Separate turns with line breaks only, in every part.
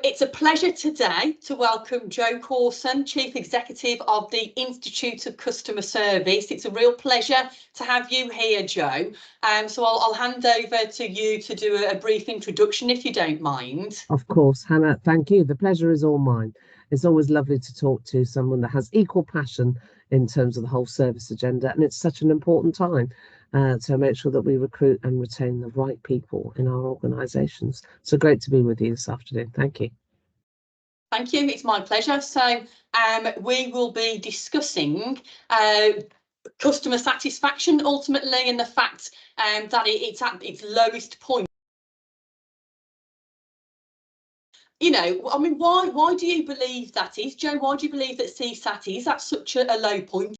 It's a pleasure today to welcome Jo Causon, Chief Executive of the Institute of Customer Service. It's a real pleasure to have you here, Jo. So I'll hand over to you to do a brief introduction, if you don't mind.
Of course, Hannah, thank you. The pleasure is all mine. It's always lovely to talk to someone that has equal passion in terms of the whole service agenda, and it's such an important time to make sure that we recruit and retain the right people in our organisations. So great to be with you this afternoon. Thank you.
Thank you. It's my pleasure. So we will be discussing customer satisfaction ultimately, and the fact that it's at its lowest point. You know, I mean, why do you believe that is, Jo? Why do you believe that CSAT is at such a low point?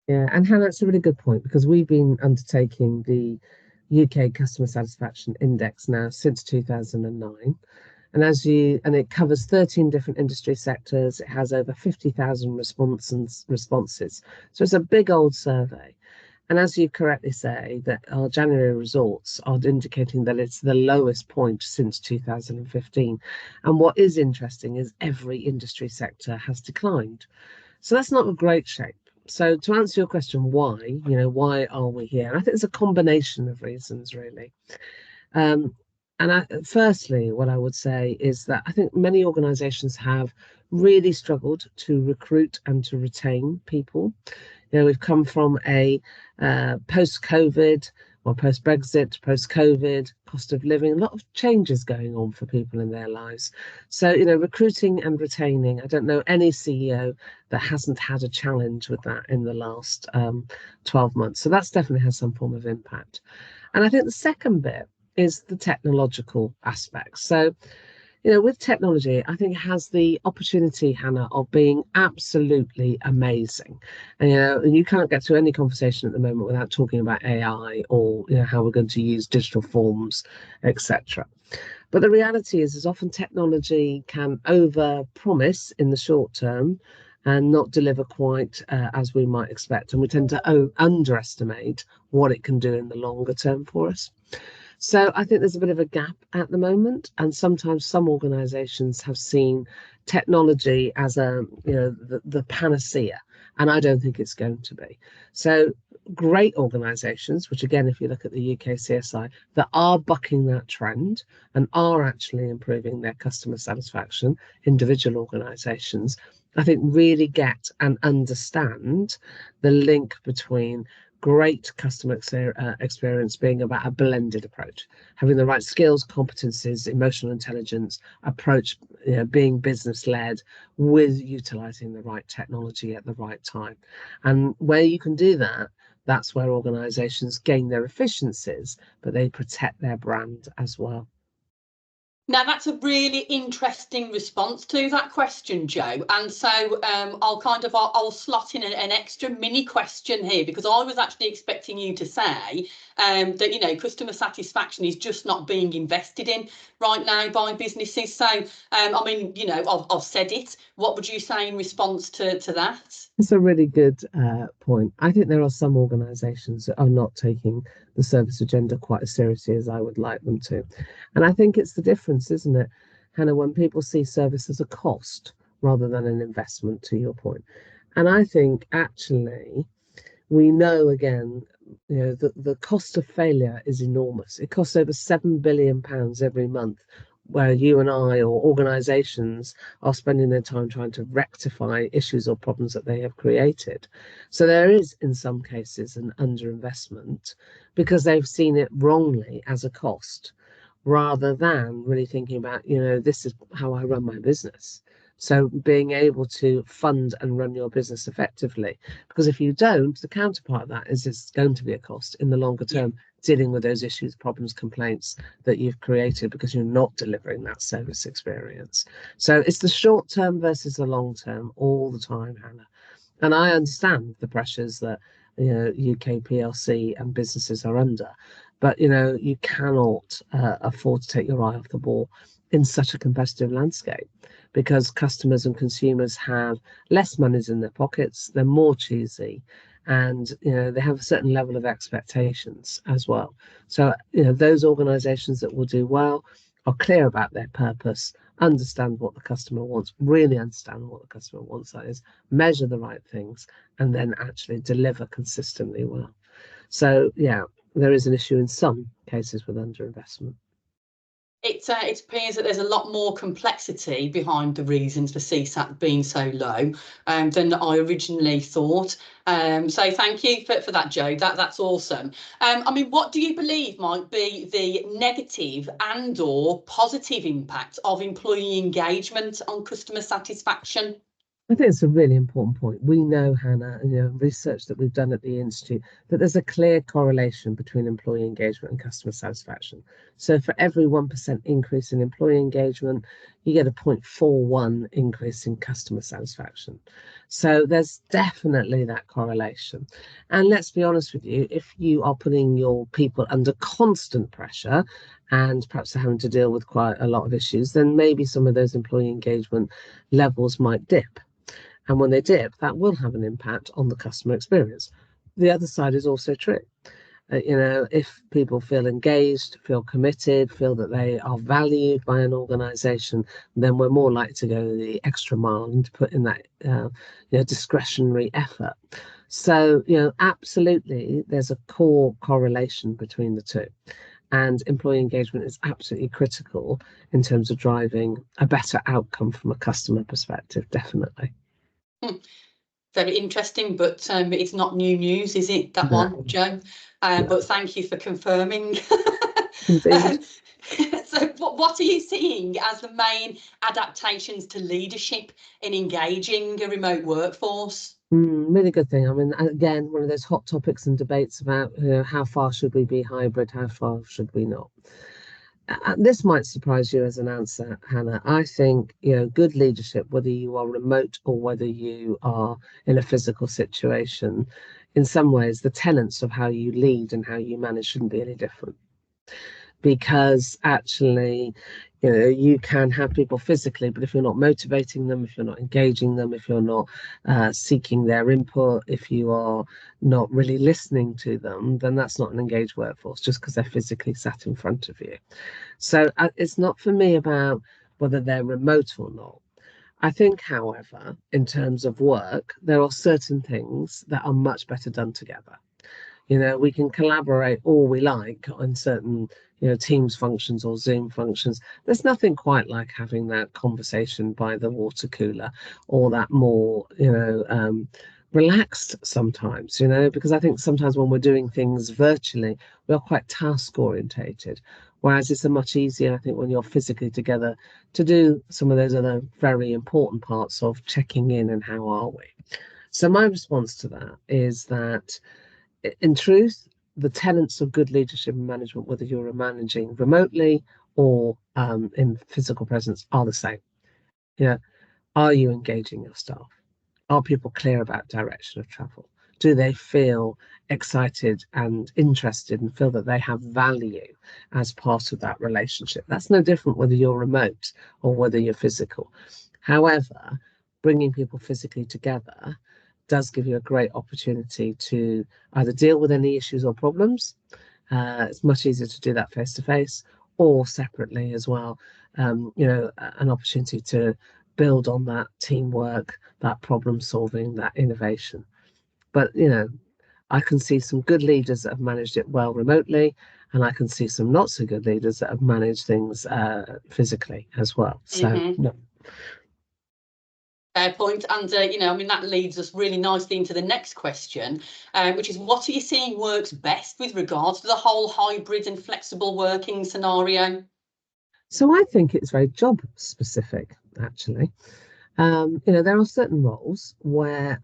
Yeah, and Hannah, it's a really good point, because we've been undertaking the UK Customer Satisfaction Index now since 2009. And it covers 13 different industry sectors. It has over 50,000 responses. So it's a big old survey. And as you correctly say, that our January results are indicating that it's the lowest point since 2015. And what is interesting is every industry sector has declined. So that's not a great shape. So to answer your question, why are we here? And I think it's a combination of reasons, really. Firstly, what I would say is that I think many organisations have really struggled to recruit and to retain people. You know, we've come from a post-COVID or post-Brexit, post-COVID cost of living, a lot of changes going on for people in their lives. So, you know, recruiting and retaining, I don't know any CEO that hasn't had a challenge with that in the last 12 months. So that's definitely has some form of impact. And I think the second bit is the technological aspects. So, you know, with technology, I think it has the opportunity, Hannah, of being absolutely amazing. And, you know, you can't get to any conversation at the moment without talking about AI or, you know, how we're going to use digital forms, etc. But the reality is often technology can over-promise in the short term and not deliver quite as we might expect. And we tend to underestimate what it can do in the longer term for us. So I think there's a bit of a gap at the moment, and sometimes some organisations have seen technology as the panacea, and I don't think it's going to be. So great organisations, which again, if you look at the UK CSI, that are bucking that trend and are actually improving their customer satisfaction, individual organisations, I think really get and understand the link between great customer experience being about a blended approach, having the right skills, competencies, emotional intelligence, approach, you know, being business led with utilizing the right technology at the right time. And where you can do that, that's where organizations gain their efficiencies, but they protect their brand as well.
Now, that's a really interesting response to that question, Jo. And so I'll slot in an extra mini question here, because I was actually expecting you to say that, you know, customer satisfaction is just not being invested in right now by businesses. So, I mean, you know, I've said it. What would you say in response to that?
It's a really good point. I think there are some organisations that are not taking the service agenda quite as seriously as I would like them to. And I think it's the difference, isn't it, Hannah, when people see service as a cost rather than an investment, to your point. And I think actually we know, again, you know, the cost of failure is enormous. It costs over £7 billion every month, where you and I or organisations are spending their time trying to rectify issues or problems that they have created. So there is, in some cases, an underinvestment because they've seen it wrongly as a cost, rather than really thinking about, you know, this is how I run my business. So being able to fund and run your business effectively, because if you don't, the counterpart of that is it's going to be a cost in the longer term, dealing with those issues, problems, complaints that you've created because you're not delivering that service experience. So it's the short term versus the long term all the time, Hannah. And I understand the pressures that, you know, UK PLC and businesses are under, but, you know, you cannot afford to take your eye off the ball in such a competitive landscape, because customers and consumers have less monies in their pockets, they're more choosy, and, you know, they have a certain level of expectations as well. So, you know, those organisations that will do well are clear about their purpose, understand what the customer wants, really understand what the customer wants, that is, measure the right things, and then actually deliver consistently well. So, yeah, there is an issue in some cases with underinvestment.
It appears that there's a lot more complexity behind the reasons for CSAT being so low than I originally thought. So thank you for that, Joe. That's awesome. I mean, what do you believe might be the negative and or positive impact of employee engagement on customer satisfaction?
I think it's a really important point. We know, Hannah, and research that we've done at the Institute, that there's a clear correlation between employee engagement and customer satisfaction. So for every 1% increase in employee engagement, you get a 0.41 increase in customer satisfaction. So there's definitely that correlation. And let's be honest with you, if you are putting your people under constant pressure and perhaps they're having to deal with quite a lot of issues, then maybe some of those employee engagement levels might dip. And when they dip, that will have an impact on the customer experience. The other side is also true. If people feel engaged, feel committed, feel that they are valued by an organisation, then we're more likely to go the extra mile and to put in that discretionary effort. So, absolutely, there's a core correlation between the two. And employee engagement is absolutely critical in terms of driving a better outcome from a customer perspective, definitely.
Very interesting, but it's not new news, is it, that one, Joe? But thank you for confirming.
Indeed.
So what are you seeing as the main adaptations to leadership in engaging a remote workforce?
Really good thing. I mean, again, one of those hot topics and debates about how far should we be hybrid, how far should we not. This might surprise you as an answer, Hannah. I think, good leadership, whether you are remote or whether you are in a physical situation, in some ways, the tenets of how you lead and how you manage shouldn't be any different. Because actually, you can have people physically, but if you're not motivating them, if you're not engaging them, if you're not seeking their input, if you are not really listening to them, then that's not an engaged workforce just because they're physically sat in front of you. So it's not for me about whether they're remote or not. I think, however, in terms of work, there are certain things that are much better done together. We can collaborate all we like on certain, Teams functions or Zoom functions. There's nothing quite like having that conversation by the water cooler or that more, relaxed sometimes, because I think sometimes when we're doing things virtually, we are quite task orientated. Whereas it's a much easier, I think, when you're physically together to do some of those other very important parts of checking in and how are we. So my response to that is that, in truth, the tenets of good leadership and management, whether you're managing remotely or in physical presence, are the same. Are you engaging your staff? Are people clear about direction of travel? Do they feel excited and interested and feel that they have value as part of that relationship? That's no different whether you're remote or whether you're physical. However, bringing people physically together does give you a great opportunity to either deal with any issues or problems. It's much easier to do that face to face or separately as well. An opportunity to build on that teamwork, that problem solving, that innovation. But, I can see some good leaders that have managed it well remotely, and I can see some not so good leaders that have managed things physically as well. So, no.
Fair point. And, I mean, that leads us really nicely into the next question, which is what are you seeing works best with regards to the whole hybrid and flexible working scenario?
So I think it's very job specific, actually. There are certain roles where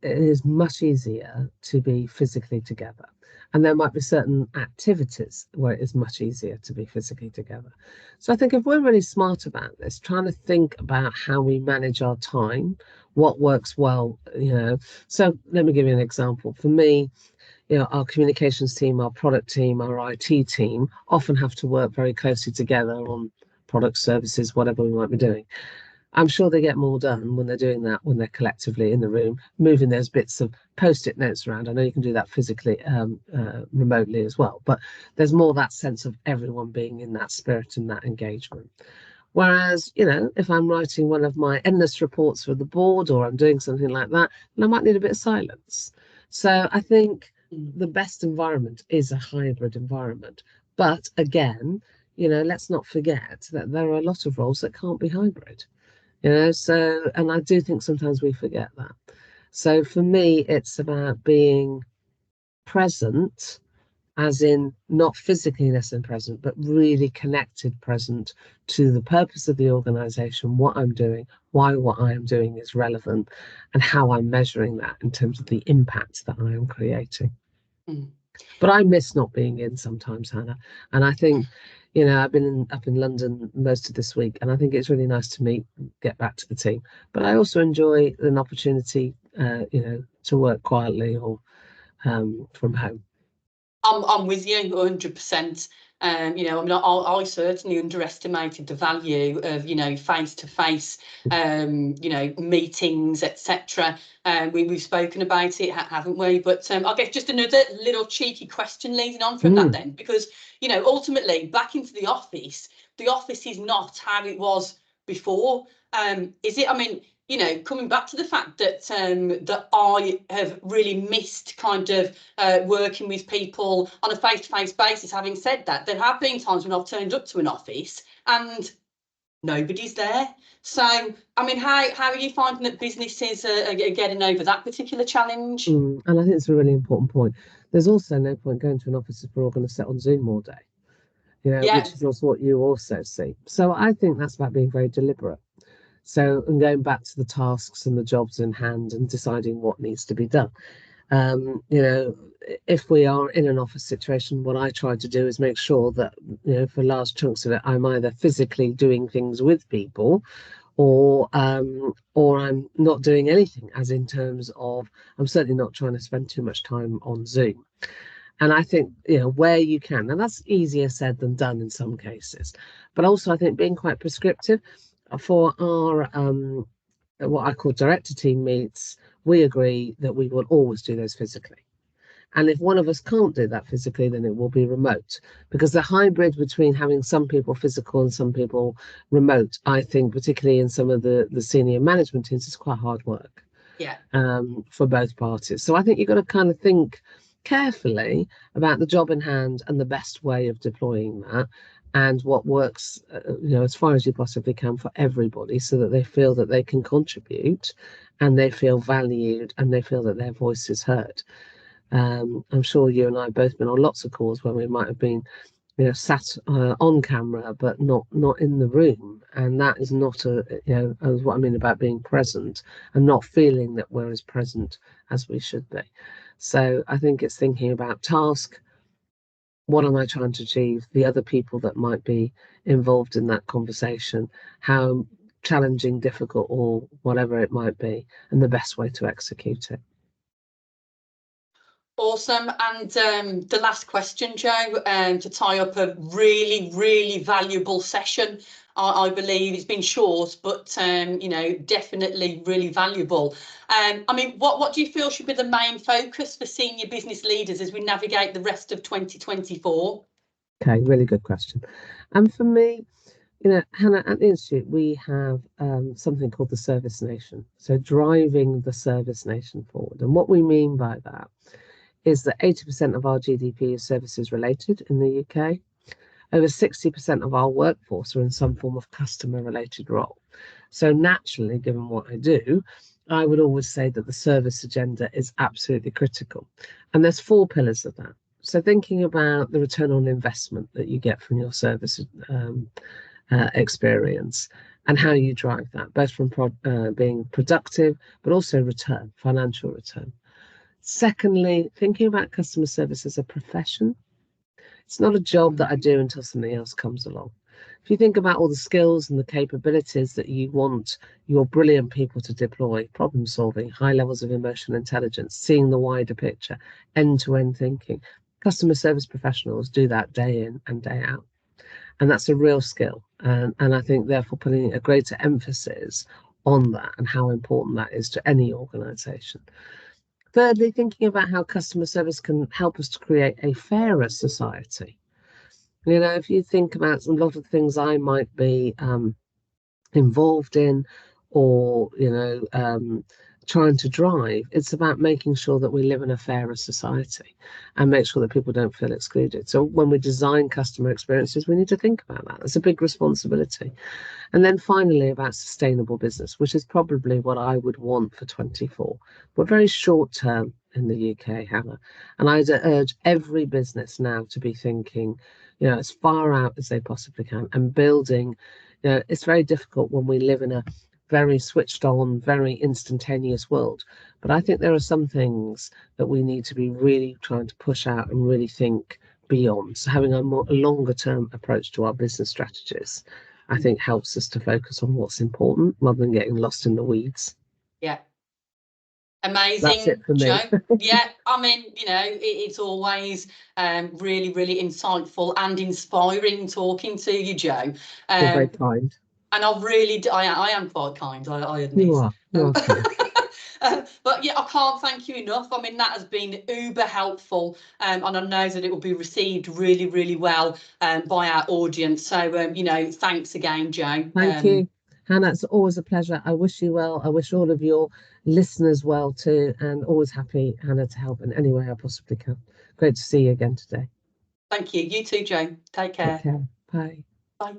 it is much easier to be physically together. And there might be certain activities where it is much easier to be physically together. So I think if we're really smart about this, trying to think about how we manage our time, what works well, So let me give you an example. For me, our communications team, our product team, our IT team often have to work very closely together on product services, whatever we might be doing. I'm sure they get more done when they're doing that, when they're collectively in the room, moving those bits of post-it notes around. I know you can do that physically, remotely as well, but there's more that sense of everyone being in that spirit and that engagement. Whereas, you know, if I'm writing one of my endless reports for the board or I'm doing something like that, then I might need a bit of silence. So I think the best environment is a hybrid environment. But again, you know, let's not forget that there are a lot of roles that can't be hybrid. You know, so, and I do think sometimes we forget that. So for me, it's about being present, as in not physically listening present, but really connected present to the purpose of the organization, what I'm doing, why what I am doing is relevant, and how I'm measuring that in terms of the impact that I am creating. But I miss not being in sometimes, Hannah. And I think, you know, I've been up in London most of this week, and I think it's really nice to get back to the team. But I also enjoy an opportunity, you know, to work quietly or from home.
I'm with you 100%. You know, I mean, I certainly underestimated the value of, you know, face-to-face, you know, meetings, etc. We've spoken about it, haven't we? But I guess just another little cheeky question leading on from that then, because, you know, ultimately back into the office is not how it was before. Is it? I mean, you know, coming back to the fact that that I have really missed kind of working with people on a face-to-face basis. Having said that, there have been times when I've turned up to an office and nobody's there. So, I mean, how are you finding that businesses are getting over that particular challenge?
And I think it's a really important point. There's also no point going to an office if we're all going to sit on Zoom all day, you know, which is also what you also see. So I think that's about being very deliberate. So, and going back to the tasks and the jobs in hand and deciding what needs to be done. You know, if we are in an office situation, what I try to do is make sure that, you know, for large chunks of it, I'm either physically doing things with people, or I'm not doing anything, as in terms of I'm certainly not trying to spend too much time on Zoom. And I think, you know, where you can, and that's easier said than done in some cases, but also I think being quite prescriptive for our what I call director team meets, we agree that we will always do those physically. And if one of us can't do that physically, then it will be remote. Because the hybrid between having some people physical and some people remote, I think, particularly in some of the senior management teams, is quite hard work.
Yeah.
For both parties. So I think you've got to kind of think carefully about the job in hand and the best way of deploying that, and what works, you know, as far as you possibly can for everybody, so that they feel that they can contribute and they feel valued and they feel that their voice is heard. I'm sure you and I have both been on lots of calls where we might have been, you know, sat on camera but not in the room, and that is not a, you know, as what I mean about being present and not feeling that we're as present as we should be. So I think it's thinking about task, what am I trying to achieve, the other people that might be involved in that conversation, how challenging, difficult, or whatever it might be, and the best way to execute it.
Awesome. And the last question, Joe, to tie up a really, really valuable session. I believe it's been short, but you know, definitely really valuable. I mean, what do you feel should be the main focus for senior business leaders as we navigate the rest of 2024?
Okay, really good question. And for me, you know, Hannah, at the Institute, we have something called the Service Nation. So driving the Service Nation forward. And what we mean by that is that 80% of our GDP is services related in the UK. Over 60% of our workforce are in some form of customer related role. So naturally, given what I do, I would always say that the service agenda is absolutely critical. And there's 4 pillars of that. So thinking about the return on investment that you get from your service experience, and how you drive that, both from being productive, but also return, financial return. Secondly, thinking about customer service as a profession. It's not a job that I do until something else comes along. If you think about all the skills and the capabilities that you want your brilliant people to deploy, problem solving, high levels of emotional intelligence, seeing the wider picture, end-to-end thinking, customer service professionals do that day in and day out. and that's a real skill. And I think therefore putting a greater emphasis on that and how important that is to any organisation. Thirdly, thinking about how customer service can help us to create a fairer society. You know, if you think about a lot of things I might be involved in, or trying to drive, it's about making sure that we live in a fairer society and make sure that people don't feel excluded. So when we design customer experiences, we need to think about that. It's a big responsibility. And then finally, about sustainable business, which is probably what I would want for 24. We're very short term in the UK, Hannah, and I'd urge every business now to be thinking, as far out as they possibly can, and building. It's very difficult when we live in a very switched on, very instantaneous world. But I think there are some things that we need to be really trying to push out and really think beyond. So having a longer term approach to our business strategies, I think, helps us to focus on what's important rather than getting lost in the weeds.
Yeah. Amazing.
That's it for me.
Jo. Yeah, I mean, it's always really, really insightful and inspiring talking to you, Jo.
You're very kind.
And I am quite kind, I admit.
You are kind.
But yeah, I can't thank you enough. I mean, that has been uber helpful, and I know that it will be received really, really well by our audience. So, thanks again, Jo.
Thank you, Hannah. It's always a pleasure. I wish you well. I wish all of your listeners well too, and always happy, Hannah, to help in any way I possibly can. Great to see you again today.
Thank you. You too, Jo. Take care.
Take care. Bye.
Bye.